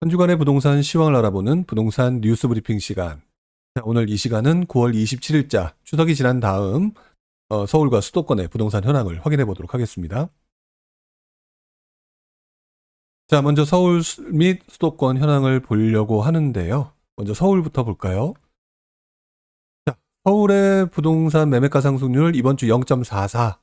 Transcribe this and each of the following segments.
한 주간의 부동산 시황을 알아보는 부동산 뉴스 브리핑 시간. 자, 오늘 이 시간은 9월 27일자 추석이 지난 다음 서울과 수도권의 부동산 현황을 확인해 보도록 하겠습니다. 자, 먼저 서울 및 수도권 현황을 보려고 하는데요. 먼저 서울부터 볼까요? 자, 서울의 부동산 매매가 상승률 이번 주 0.44.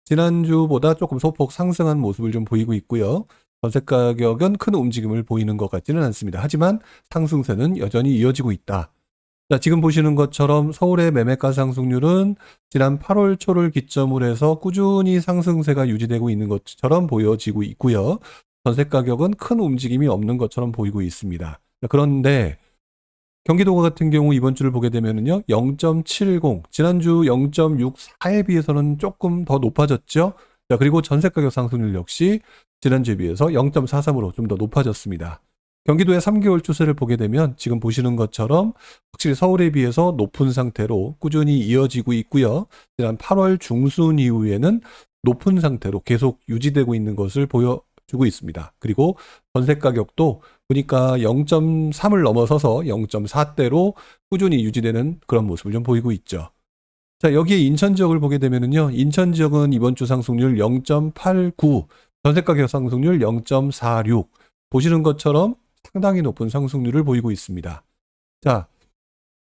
지난주보다 조금 소폭 상승한 모습을 좀 보이고 있고요. 전세 가격은 큰 움직임을 보이는 것 같지는 않습니다. 하지만 상승세는 여전히 이어지고 있다. 자, 지금 보시는 것처럼 서울의 매매가 상승률은 지난 8월 초를 기점으로 해서 꾸준히 상승세가 유지되고 있는 것처럼 보여지고 있고요. 전세 가격은 큰 움직임이 없는 것처럼 보이고 있습니다. 자, 그런데 경기도 같은 경우 이번 주를 보게 되면은요, 0.70, 지난주 0.64에 비해서는 조금 더 높아졌죠. 자, 그리고 전세 가격 상승률 역시 지난주에 비해서 0.43으로 좀 더 높아졌습니다. 경기도의 3개월 추세를 보게 되면 지금 보시는 것처럼 확실히 서울에 비해서 높은 상태로 꾸준히 이어지고 있고요. 지난 8월 중순 이후에는 높은 상태로 계속 유지되고 있는 것을 보여주고 있습니다. 그리고 전세 가격도 보니까 0.3을 넘어서서 0.4대로 꾸준히 유지되는 그런 모습을 좀 보이고 있죠. 자, 여기에 인천 지역을 보게 되면은요, 인천 지역은 이번 주 상승률 0.89, 전세 가격 상승률 0.46. 보시는 것처럼 상당히 높은 상승률을 보이고 있습니다. 자,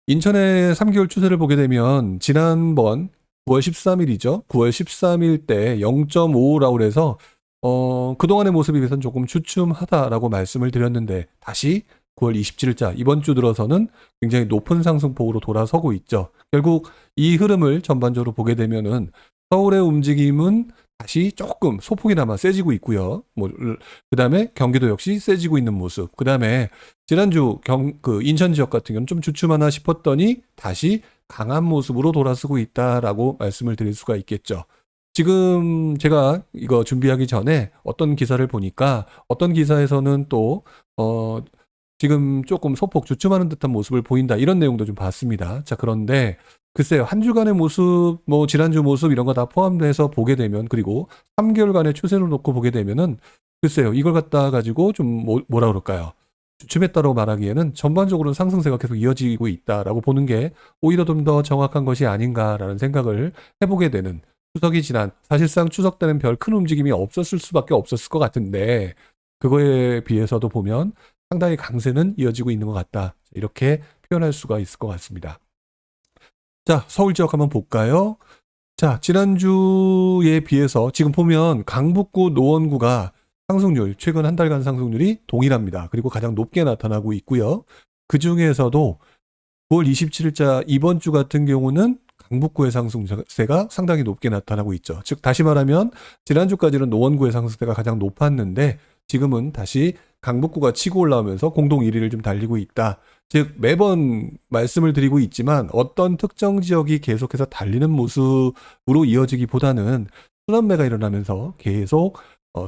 인천의 3개월 추세를 보게 되면 지난번 9월 13일이죠. 9월 13일 때 0.55라고 해서 그동안의 모습에 비해서는 조금 주춤하다라고 말씀을 드렸는데 다시 9월 27일자 이번 주 들어서는 굉장히 높은 상승폭으로 돌아서고 있죠. 결국 이 흐름을 전반적으로 보게 되면은 서울의 움직임은 다시 조금 소폭이나마 세지고 있고요. 그 다음에 경기도 역시 세지고 있는 모습. 그 다음에 지난주 인천 지역 같은 경우는 좀 주춤하나 싶었더니 다시 강한 모습으로 돌아서고 있다라고 말씀을 드릴 수가 있겠죠. 지금 제가 이거 준비하기 전에 어떤 기사를 보니까 어떤 기사에서는 또 지금 조금 소폭 주춤하는 듯한 모습을 보인다 이런 내용도 좀 봤습니다. 자, 그런데 글쎄요, 한 주간의 모습, 지난주 모습 이런 거 다 포함해서 보게 되면, 그리고 3개월간의 추세로 놓고 보게 되면은, 글쎄요, 이걸 갖다 가지고 좀 뭐라 그럴까요? 주춤했다고 말하기에는 전반적으로는 상승세가 계속 이어지고 있다라고 보는 게 오히려 좀 더 정확한 것이 아닌가라는 생각을 해보게 되는, 추석이 지난, 사실상 추석 때는 별 큰 움직임이 없었을 수밖에 없었을 것 같은데, 그거에 비해서도 보면 상당히 강세는 이어지고 있는 것 같다. 이렇게 표현할 수가 있을 것 같습니다. 자, 서울 지역 한번 볼까요? 자, 지난주에 비해서 지금 보면 강북구, 노원구가 상승률, 최근 한 달간 상승률이 동일합니다. 그리고 가장 높게 나타나고 있고요. 그 중에서도 9월 27일자 이번 주 같은 경우는 강북구의 상승세가 상당히 높게 나타나고 있죠. 즉, 다시 말하면 지난주까지는 노원구의 상승세가 가장 높았는데 지금은 다시 강북구가 치고 올라오면서 공동 1위를 좀 달리고 있다. 즉, 매번 말씀을 드리고 있지만 어떤 특정 지역이 계속해서 달리는 모습으로 이어지기보다는 순환매가 일어나면서 계속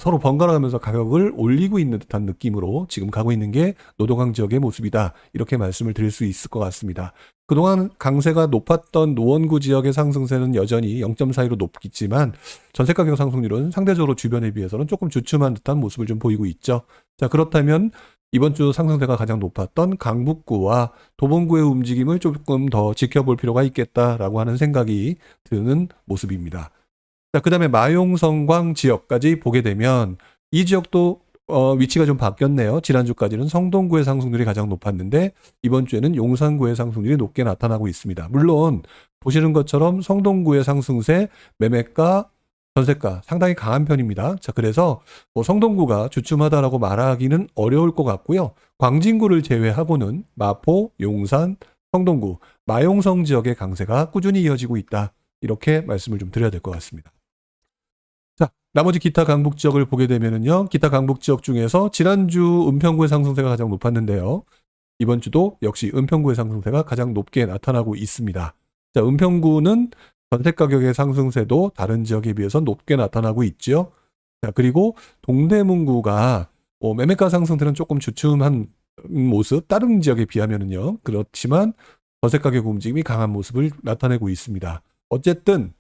서로 번갈아가면서 가격을 올리고 있는 듯한 느낌으로 지금 가고 있는 게 노동강 지역의 모습이다. 이렇게 말씀을 드릴 수 있을 것 같습니다. 그동안 강세가 높았던 노원구 지역의 상승세는 여전히 0.42로 높겠지만 전세가격 상승률은 상대적으로 주변에 비해서는 조금 주춤한 듯한 모습을 좀 보이고 있죠. 자, 그렇다면 이번 주 상승세가 가장 높았던 강북구와 도봉구의 움직임을 조금 더 지켜볼 필요가 있겠다라고 하는 생각이 드는 모습입니다. 자, 그 다음에 마용성광 지역까지 보게 되면 이 지역도 위치가 좀 바뀌었네요. 지난주까지는 성동구의 상승률이 가장 높았는데 이번 주에는 용산구의 상승률이 높게 나타나고 있습니다. 물론 보시는 것처럼 성동구의 상승세, 매매가, 전세가 상당히 강한 편입니다. 자, 그래서 성동구가 주춤하다라고 말하기는 어려울 것 같고요. 광진구를 제외하고는 마포, 용산, 성동구, 마용성 지역의 강세가 꾸준히 이어지고 있다. 이렇게 말씀을 좀 드려야 될 것 같습니다. 자, 나머지 기타 강북 지역을 보게 되면은요, 기타 강북 지역 중에서 지난주 은평구의 상승세가 가장 높았는데요. 이번 주도 역시 은평구의 상승세가 가장 높게 나타나고 있습니다. 자, 은평구는 전세 가격의 상승세도 다른 지역에 비해서 높게 나타나고 있죠. 자, 그리고 동대문구가 매매가 상승세는 조금 주춤한 모습, 다른 지역에 비하면은요. 그렇지만 전세 가격 움직임이 강한 모습을 나타내고 있습니다. 어쨌든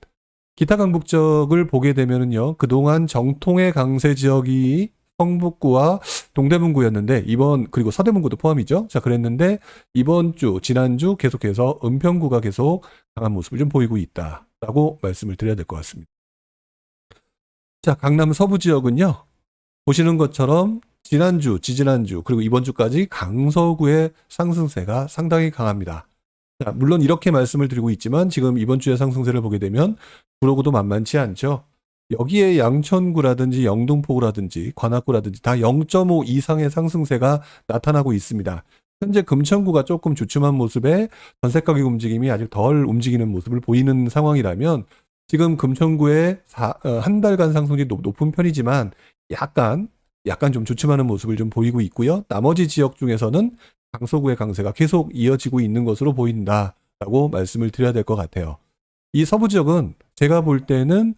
기타 강북 지역을 보게 되면은요, 그동안 정통의 강세 지역이 성북구와 동대문구였는데 그리고 서대문구도 포함이죠. 자, 그랬는데 이번 주, 지난주 계속해서 은평구가 계속 강한 모습을 좀 보이고 있다라고 말씀을 드려야 될 것 같습니다. 자, 강남 서부 지역은요. 보시는 것처럼 지난주, 지지난주, 그리고 이번 주까지 강서구의 상승세가 상당히 강합니다. 자, 물론 이렇게 말씀을 드리고 있지만 지금 이번 주의 상승세를 보게 되면 구로구도 만만치 않죠. 여기에 양천구라든지 영등포구라든지 관악구라든지 다 0.5 이상의 상승세가 나타나고 있습니다. 현재 금천구가 조금 주춤한 모습에 전세 가격 움직임이 아직 덜 움직이는 모습을 보이는 상황이라면 지금 금천구의 한 달간 상승률이 높은 편이지만 약간 좀 주춤하는 모습을 좀 보이고 있고요. 나머지 지역 중에서는 강서구의 강세가 계속 이어지고 있는 것으로 보인다라고 말씀을 드려야 될 것 같아요. 이 서부 지역은 제가 볼 때는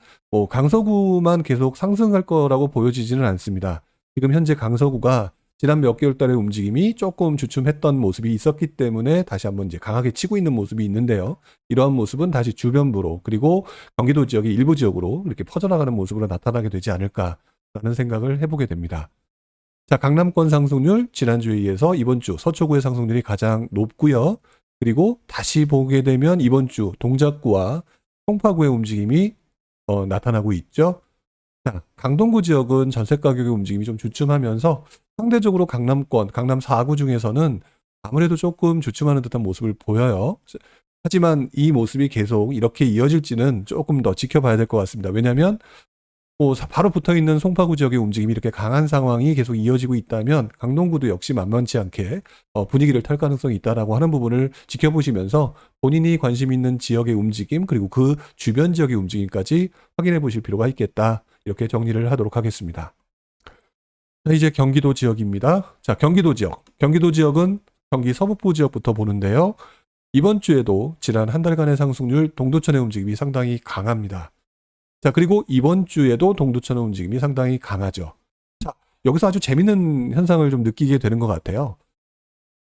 강서구만 계속 상승할 거라고 보여지지는 않습니다. 지금 현재 강서구가 지난 몇 개월 달의 움직임이 조금 주춤했던 모습이 있었기 때문에 다시 한번 이제 강하게 치고 있는 모습이 있는데요. 이러한 모습은 다시 주변부로 그리고 경기도 지역의 일부 지역으로 이렇게 퍼져나가는 모습으로 나타나게 되지 않을까라는 생각을 해보게 됩니다. 자, 강남권 상승률 지난주에 이어서 이번 주 서초구의 상승률이 가장 높고요. 그리고 다시 보게 되면 이번 주 동작구와 송파구의 움직임이 나타나고 있죠. 자, 강동구 지역은 전세 가격의 움직임이 좀 주춤하면서 상대적으로 강남권, 강남 4구 중에서는 아무래도 조금 주춤하는 듯한 모습을 보여요. 하지만 이 모습이 계속 이렇게 이어질지는 조금 더 지켜봐야 될 것 같습니다. 왜냐하면 바로 붙어있는 송파구 지역의 움직임이 이렇게 강한 상황이 계속 이어지고 있다면 강동구도 역시 만만치 않게 분위기를 탈 가능성이 있다라고 하는 부분을 지켜보시면서 본인이 관심 있는 지역의 움직임 그리고 그 주변 지역의 움직임까지 확인해 보실 필요가 있겠다. 이렇게 정리를 하도록 하겠습니다. 자, 이제 경기도 지역입니다. 자, 경기도 지역은 경기 서북부 지역부터 보는데요. 이번 주에도 지난 한 달간의 상승률 동두천의 움직임이 상당히 강합니다. 자, 그리고 이번 주에도 동두천의 움직임이 상당히 강하죠. 자, 여기서 아주 재밌는 현상을 좀 느끼게 되는 것 같아요.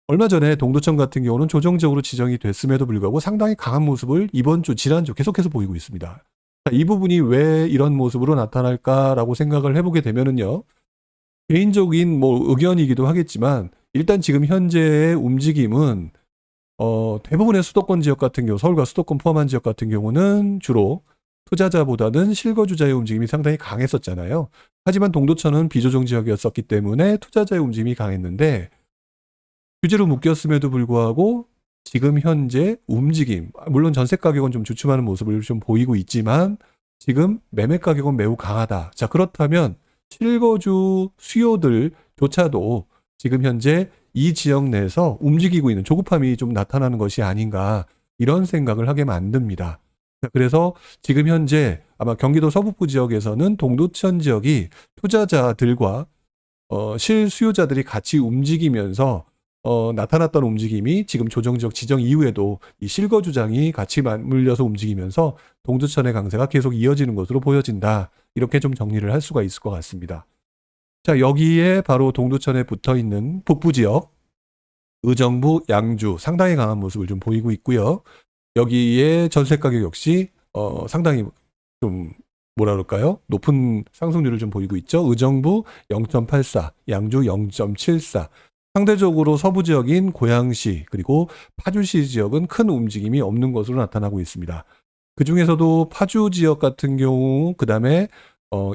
얼마 전에 동두천 같은 경우는 조정지역으로 지정이 됐음에도 불구하고 상당히 강한 모습을 이번 주, 지난주 계속해서 보이고 있습니다. 자, 이 부분이 왜 이런 모습으로 나타날까라고 생각을 해보게 되면은요. 개인적인 의견이기도 하겠지만 일단 지금 현재의 움직임은 대부분의 수도권 지역 같은 경우, 서울과 수도권 포함한 지역 같은 경우는 주로 투자자보다는 실거주자의 움직임이 상당히 강했었잖아요. 하지만 동두천은 비조정 지역이었었기 때문에 투자자의 움직임이 강했는데 규제로 묶였음에도 불구하고 지금 현재 움직임, 물론 전세 가격은 좀 주춤하는 모습을 좀 보이고 있지만 지금 매매 가격은 매우 강하다. 자, 그렇다면 실거주 수요들조차도 지금 현재 이 지역 내에서 움직이고 있는 조급함이 좀 나타나는 것이 아닌가 이런 생각을 하게 만듭니다. 그래서 지금 현재 아마 경기도 서북부 지역에서는 동두천 지역이 투자자들과 실수요자들이 같이 움직이면서 나타났던 움직임이 지금 조정지역 지정 이후에도 이 실거주장이 같이 맞물려서 움직이면서 동두천의 강세가 계속 이어지는 것으로 보여진다. 이렇게 좀 정리를 할 수가 있을 것 같습니다. 자, 여기에 바로 동두천에 붙어 있는 북부 지역, 의정부, 양주 상당히 강한 모습을 좀 보이고 있고요. 여기에 전세 가격 역시 상당히 좀 높은 상승률을 좀 보이고 있죠. 의정부 0.84, 양주 0.74. 상대적으로 서부 지역인 고양시 그리고 파주시 지역은 큰 움직임이 없는 것으로 나타나고 있습니다. 그 중에서도 파주 지역 같은 경우, 그 다음에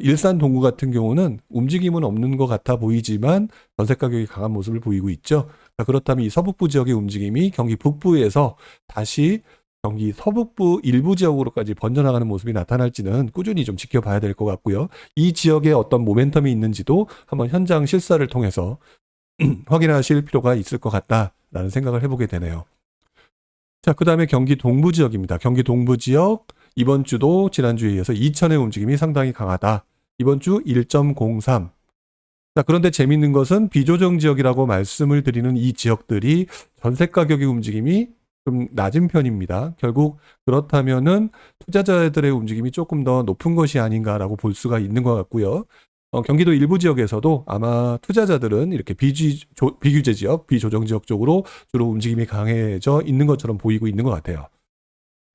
일산 동구 같은 경우는 움직임은 없는 것 같아 보이지만 전세 가격이 강한 모습을 보이고 있죠. 그렇다면 이 서북부 지역의 움직임이 경기 북부에서 다시 경기 서북부 일부 지역으로까지 번져나가는 모습이 나타날지는 꾸준히 좀 지켜봐야 될 것 같고요. 이 지역에 어떤 모멘텀이 있는지도 한번 현장 실사를 통해서 확인하실 필요가 있을 것 같다라는 생각을 해보게 되네요. 자, 그 다음에 경기 동부 지역입니다. 경기 동부 지역 이번 주도 지난주에 이어서 이천의 움직임이 상당히 강하다. 이번 주 1.03. 자, 그런데 재밌는 것은 비조정 지역이라고 말씀을 드리는 이 지역들이 전세 가격의 움직임이 좀 낮은 편입니다. 결국 그렇다면은 투자자들의 움직임이 조금 더 높은 것이 아닌가라고 볼 수가 있는 것 같고요. 경기도 일부 지역에서도 아마 투자자들은 이렇게 비규제 지역, 비조정 지역 쪽으로 주로 움직임이 강해져 있는 것처럼 보이고 있는 것 같아요.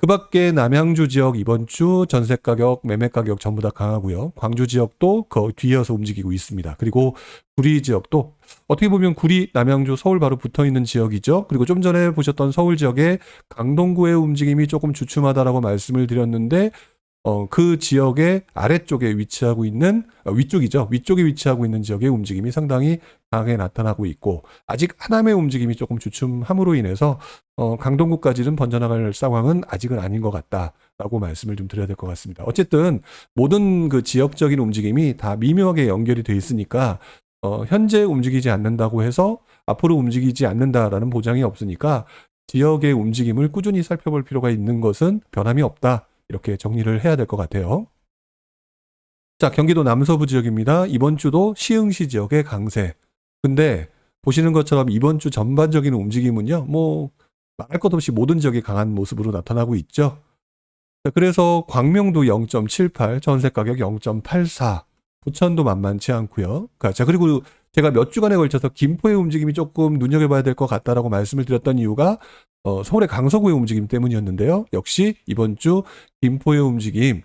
그 밖에 남양주 지역 이번 주 전세 가격, 매매 가격 전부 다 강하고요. 광주 지역도 그 뒤이어서 움직이고 있습니다. 그리고 구리 지역도 어떻게 보면 구리, 남양주, 서울 바로 붙어 있는 지역이죠. 그리고 좀 전에 보셨던 서울 지역의 강동구의 움직임이 조금 주춤하다라고 말씀을 드렸는데 그 지역의 아래쪽에 위치하고 있는 위쪽이죠. 위쪽에 위치하고 있는 지역의 움직임이 상당히 강하게 나타나고 있고 아직 하남의 움직임이 조금 주춤함으로 인해서 강동구까지는 번져나갈 상황은 아직은 아닌 것 같다라고 말씀을 좀 드려야 될 것 같습니다. 어쨌든 모든 그 지역적인 움직임이 다 미묘하게 연결이 돼 있으니까 현재 움직이지 않는다고 해서 앞으로 움직이지 않는다라는 보장이 없으니까 지역의 움직임을 꾸준히 살펴볼 필요가 있는 것은 변함이 없다. 이렇게 정리를 해야 될 것 같아요. 자, 경기도 남서부 지역입니다. 이번 주도 시흥시 지역의 강세. 근데 보시는 것처럼 이번 주 전반적인 움직임은요. 뭐 말할 것 없이 모든 지역이 강한 모습으로 나타나고 있죠. 자, 그래서 광명도 0.78, 전세 가격 0.84, 부천도 만만치 않고요. 자, 그리고 제가 몇 주간에 걸쳐서 김포의 움직임이 조금 눈여겨봐야 될 것 같다라고 말씀을 드렸던 이유가 서울의 강서구의 움직임 때문이었는데요. 역시 이번 주 김포의 움직임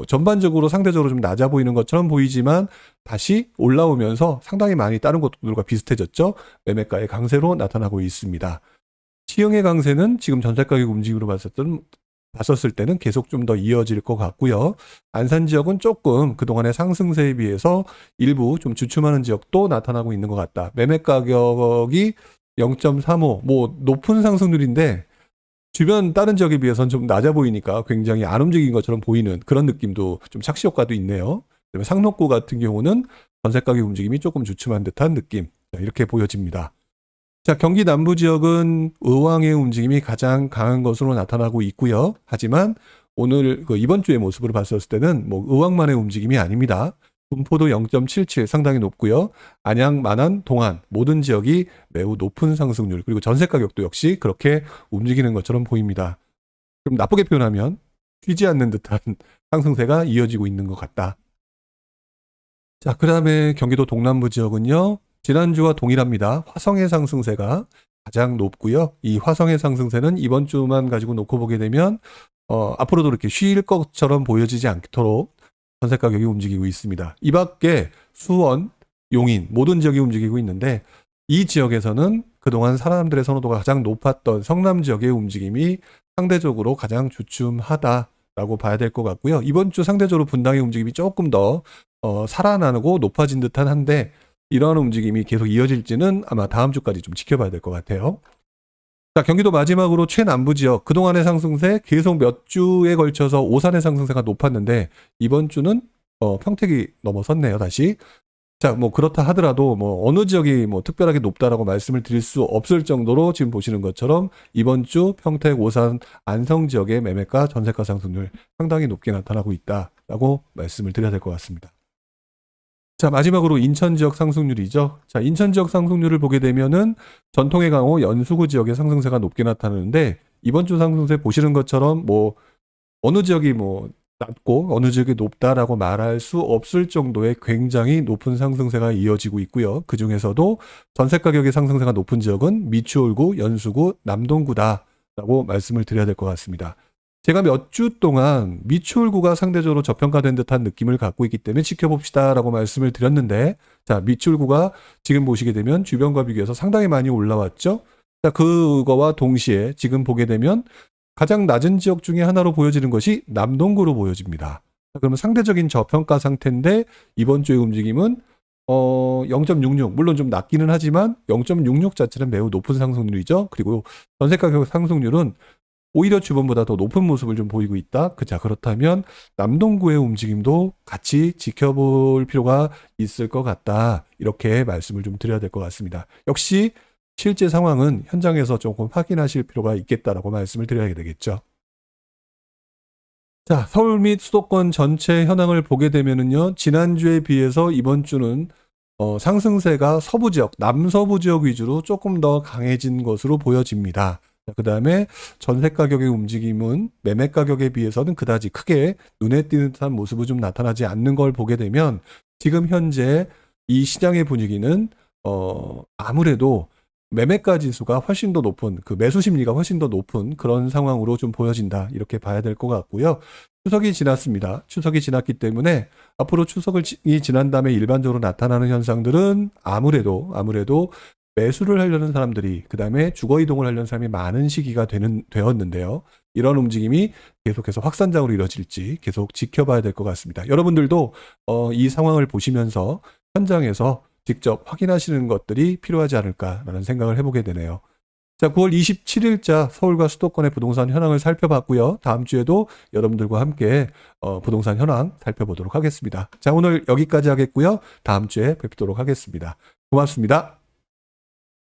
전반적으로 상대적으로 좀 낮아 보이는 것처럼 보이지만 다시 올라오면서 상당히 많이 다른 곳들과 비슷해졌죠. 매매가의 강세로 나타나고 있습니다. 시흥의 강세는 지금 전세가격 움직임으로 봤었을 때는 계속 좀 더 이어질 것 같고요. 안산 지역은 조금 그동안의 상승세에 비해서 일부 좀 주춤하는 지역도 나타나고 있는 것 같다. 매매 가격이 0.35, 뭐 높은 상승률인데 주변 다른 지역에 비해서는 좀 낮아 보이니까 굉장히 안 움직인 것처럼 보이는 그런 느낌도 좀 착시 효과도 있네요. 그다음에 상록구 같은 경우는 전세 가격 움직임이 조금 주춤한 듯한 느낌. 이렇게 보여집니다. 자, 경기 남부 지역은 의왕의 움직임이 가장 강한 것으로 나타나고 있고요. 하지만 오늘 이번 주의 모습으로 봤었을 때는 뭐 의왕만의 움직임이 아닙니다. 군포도 0.77 상당히 높고요. 안양, 만안, 동안 모든 지역이 매우 높은 상승률 그리고 전세 가격도 역시 그렇게 움직이는 것처럼 보입니다. 좀 나쁘게 표현하면 쉬지 않는 듯한 상승세가 이어지고 있는 것 같다. 자, 그 다음에 경기도 동남부 지역은요. 지난주와 동일합니다. 화성의 상승세가 가장 높고요. 이 화성의 상승세는 이번 주만 가지고 놓고 보게 되면 앞으로도 이렇게 쉴 것처럼 보여지지 않도록 전세 가격이 움직이고 있습니다. 이 밖에 수원, 용인 모든 지역이 움직이고 있는데 이 지역에서는 그동안 사람들의 선호도가 가장 높았던 성남 지역의 움직임이 상대적으로 가장 주춤하다라고 봐야 될 것 같고요. 이번 주 상대적으로 분당의 움직임이 조금 더 살아나고 높아진 듯한 한데 이러한 움직임이 계속 이어질지는 아마 다음 주까지 좀 지켜봐야 될 것 같아요. 자, 경기도 마지막으로 최남부 지역 그동안의 상승세 계속 몇 주에 걸쳐서 오산의 상승세가 높았는데 이번 주는 평택이 넘어섰네요. 다시. 자, 뭐 그렇다 하더라도 뭐 어느 지역이 뭐 특별하게 높다라고 말씀을 드릴 수 없을 정도로 지금 보시는 것처럼 이번 주 평택, 오산, 안성 지역의 매매가, 전세가 상승률 상당히 높게 나타나고 있다라고 말씀을 드려야 될 것 같습니다. 자, 마지막으로 인천 지역 상승률이죠. 자, 인천 지역 상승률을 보게 되면은 전통의 강호 연수구 지역의 상승세가 높게 나타나는데 이번 주 상승세 보시는 것처럼 뭐 어느 지역이 뭐 낮고 어느 지역이 높다라고 말할 수 없을 정도의 굉장히 높은 상승세가 이어지고 있고요. 그 중에서도 전세 가격의 상승세가 높은 지역은 미추홀구, 연수구, 남동구다라고 말씀을 드려야 될 것 같습니다. 제가 몇 주 동안 미추홀구가 상대적으로 저평가된 듯한 느낌을 갖고 있기 때문에 지켜봅시다라고 말씀을 드렸는데 자, 미추홀구가 지금 보시게 되면 주변과 비교해서 상당히 많이 올라왔죠. 자, 그거와 동시에 지금 보게 되면 가장 낮은 지역 중에 하나로 보여지는 것이 남동구로 보여집니다. 자, 그러면 상대적인 저평가 상태인데 이번 주의 움직임은 0.66 물론 좀 낮기는 하지만 0.66 자체는 매우 높은 상승률이죠. 그리고 전세 가격 상승률은 오히려 주변보다 더 높은 모습을 좀 보이고 있다. 자, 그렇다면 남동구의 움직임도 같이 지켜볼 필요가 있을 것 같다. 이렇게 말씀을 좀 드려야 될 것 같습니다. 역시 실제 상황은 현장에서 조금 확인하실 필요가 있겠다라고 말씀을 드려야 되겠죠. 자, 서울 및 수도권 전체 현황을 보게 되면은요, 지난주에 비해서 이번 주는 상승세가 서부 지역, 남서부 지역 위주로 조금 더 강해진 것으로 보여집니다. 그 다음에 전세 가격의 움직임은 매매 가격에 비해서는 그다지 크게 눈에 띄는 듯한 모습이 좀 나타나지 않는 걸 보게 되면 지금 현재 이 시장의 분위기는 아무래도 매매가 지수가 훨씬 더 높은, 그 매수 심리가 훨씬 더 높은 그런 상황으로 좀 보여진다. 이렇게 봐야 될 것 같고요. 추석이 지났습니다. 추석이 지났기 때문에 앞으로 추석이 지난 다음에 일반적으로 나타나는 현상들은 아무래도 매수를 하려는 사람들이, 그 다음에 주거 이동을 하려는 사람이 많은 시기가 되었는데요. 이런 움직임이 계속해서 확산적으로 이루어질지 계속 지켜봐야 될 것 같습니다. 여러분들도 이 상황을 보시면서 현장에서 직접 확인하시는 것들이 필요하지 않을까라는 생각을 해보게 되네요. 자, 9월 27일자 서울과 수도권의 부동산 현황을 살펴봤고요. 다음 주에도 여러분들과 함께 부동산 현황 살펴보도록 하겠습니다. 자, 오늘 여기까지 하겠고요. 다음 주에 뵙도록 하겠습니다. 고맙습니다.